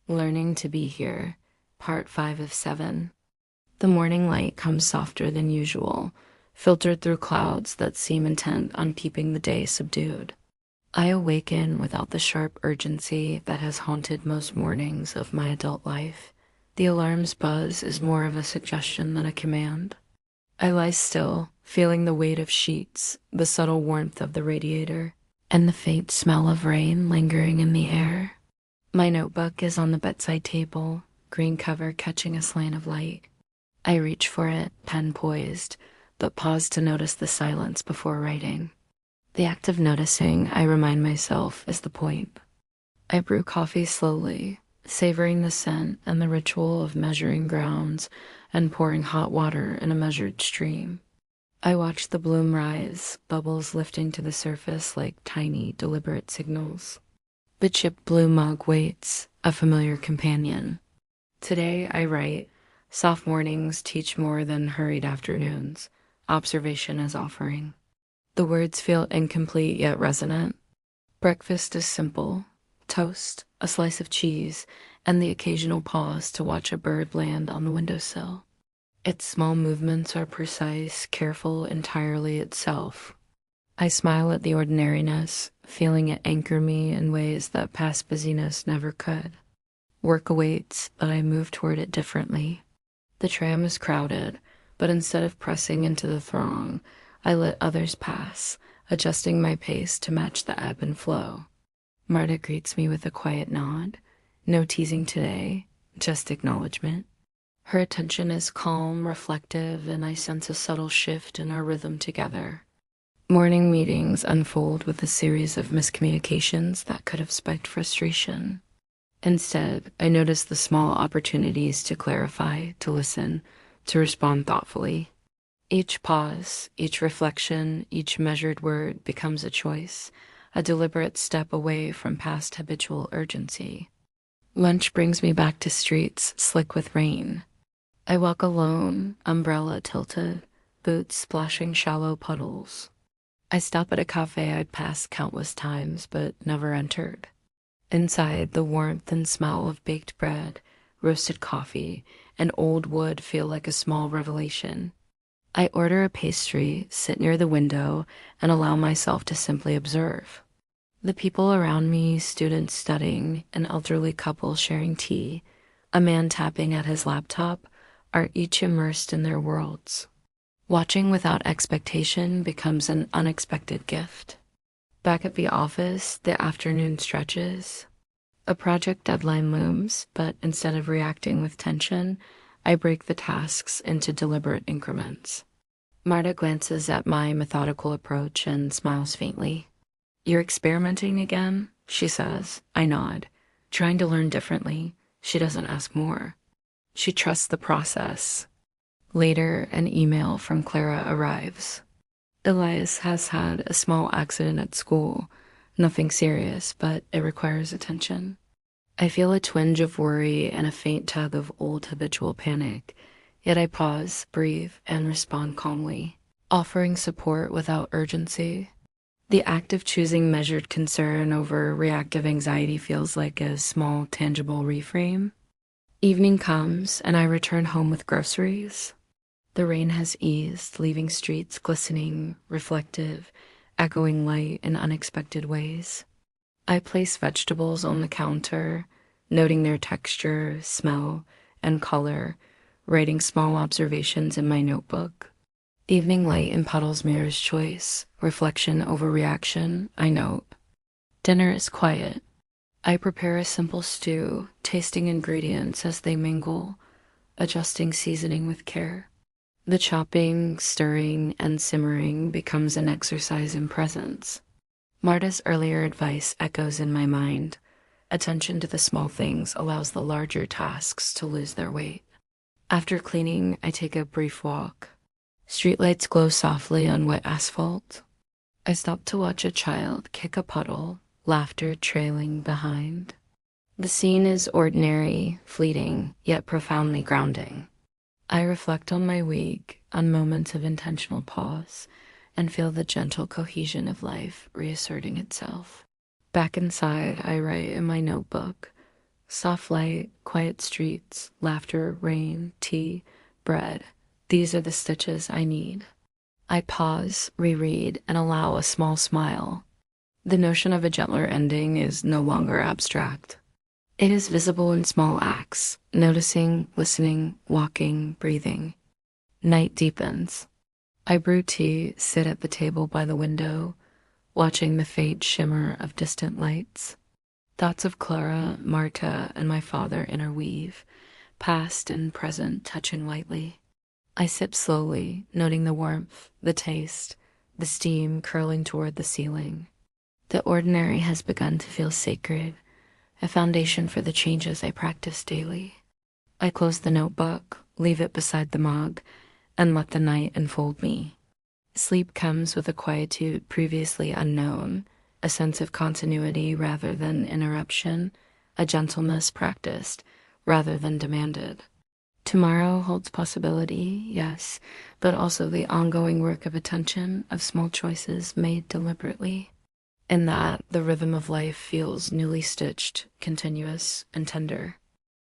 Learning to Be Here, Part 5 of 7. The morning light comes softer than usual, filtered through clouds that seem intent on keeping the day subdued. I awaken without the sharp urgency that has haunted most mornings of my adult life. The alarm's buzz is more of a suggestion than a command. I lie still, feeling the weight of sheets, the subtle warmth of the radiator, and the faint smell of rain lingering in the air. My notebook is on the bedside table, green cover catching a slant of light. I reach for it, pen poised, but pause to notice the silence before writing. The act of noticing, I remind myself, is the point. I brew coffee slowly, savoring the scent and the ritual of measuring grounds and pouring hot water in a measured stream. I watch the bloom rise, bubbles lifting to the surface like tiny, deliberate signals. The chipped blue mug waits, a familiar companion. Today I write, soft mornings teach more than hurried afternoons. Observation is offering. The words feel incomplete yet resonant. Breakfast is simple. Toast, a slice of cheese, and the occasional pause to watch a bird land on the windowsill. Its small movements are precise, careful, entirely itself. I smile at the ordinariness, feeling it anchor me in ways that past busyness never could. Work awaits, but I move toward it differently. The tram is crowded, but instead of pressing into the throng, I let others pass, adjusting my pace to match the ebb and flow. Marta greets me with a quiet nod. No teasing today, just acknowledgement. Her attention is calm, reflective, and I sense a subtle shift in our rhythm together. Morning meetings unfold with a series of miscommunications that could have spiked frustration. Instead, I notice the small opportunities to clarify, to listen, to respond thoughtfully. Each pause, each reflection, each measured word becomes a choice, a deliberate step away from past habitual urgency. Lunch brings me back to streets slick with rain. I walk alone, umbrella tilted, boots splashing shallow puddles. I stop at a cafe I'd passed countless times but never entered. Inside, the warmth and smell of baked bread, roasted coffee, and old wood feel like a small revelation. I order a pastry, sit near the window, and allow myself to simply observe. The people around me, students studying, an elderly couple sharing tea, a man tapping at his laptop, are each immersed in their worlds. Watching without expectation becomes an unexpected gift. Back at the office, the afternoon stretches. A project deadline looms, but instead of reacting with tension, I break the tasks into deliberate increments. Marta glances at my methodical approach and smiles faintly. "You're experimenting again?" she says. I nod. Trying to learn differently. She doesn't ask more. She trusts the process. Later, an email from Clara arrives. Elias has had a small accident at school. Nothing serious, but it requires attention. I feel a twinge of worry and a faint tug of old habitual panic, yet I pause, breathe, and respond calmly, offering support without urgency. The act of choosing measured concern over reactive anxiety feels like a small, tangible reframe. Evening comes, and I return home with groceries. The rain has eased, leaving streets glistening, reflective, echoing light in unexpected ways. I place vegetables on the counter, noting their texture, smell, and color, writing small observations in my notebook. Evening light in puddles mirrors choice, reflection over reaction, I note. Dinner is quiet. I prepare a simple stew, tasting ingredients as they mingle, adjusting seasoning with care. The chopping, stirring, and simmering becomes an exercise in presence. Marta's earlier advice echoes in my mind. Attention to the small things allows the larger tasks to lose their weight. After cleaning, I take a brief walk. Streetlights glow softly on wet asphalt. I stop to watch a child kick a puddle, laughter trailing behind. The scene is ordinary, fleeting, yet profoundly grounding. I reflect on my week, on moments of intentional pause, and feel the gentle cohesion of life reasserting itself. Back inside, I write in my notebook, Soft light, quiet streets, laughter, rain, tea, bread. These are the stitches I need. I pause, reread, and allow a small smile. The notion of a gentler ending is no longer abstract. It is visible in small acts, noticing, listening, walking, breathing. Night deepens. I brew tea, sit at the table by the window, watching the faint shimmer of distant lights. Thoughts of Clara, Marta, and my father interweave, past and present touching lightly. I sip slowly, noting the warmth, the taste, the steam curling toward the ceiling. The ordinary has begun to feel sacred, a foundation for the changes I practice daily. I close the notebook, leave it beside the mug, and let the night enfold me. Sleep comes with a quietude previously unknown, a sense of continuity rather than interruption, a gentleness practiced rather than demanded. Tomorrow holds possibility, yes, but also the ongoing work of attention, of small choices made deliberately. In that, the rhythm of life feels newly stitched, continuous, and tender.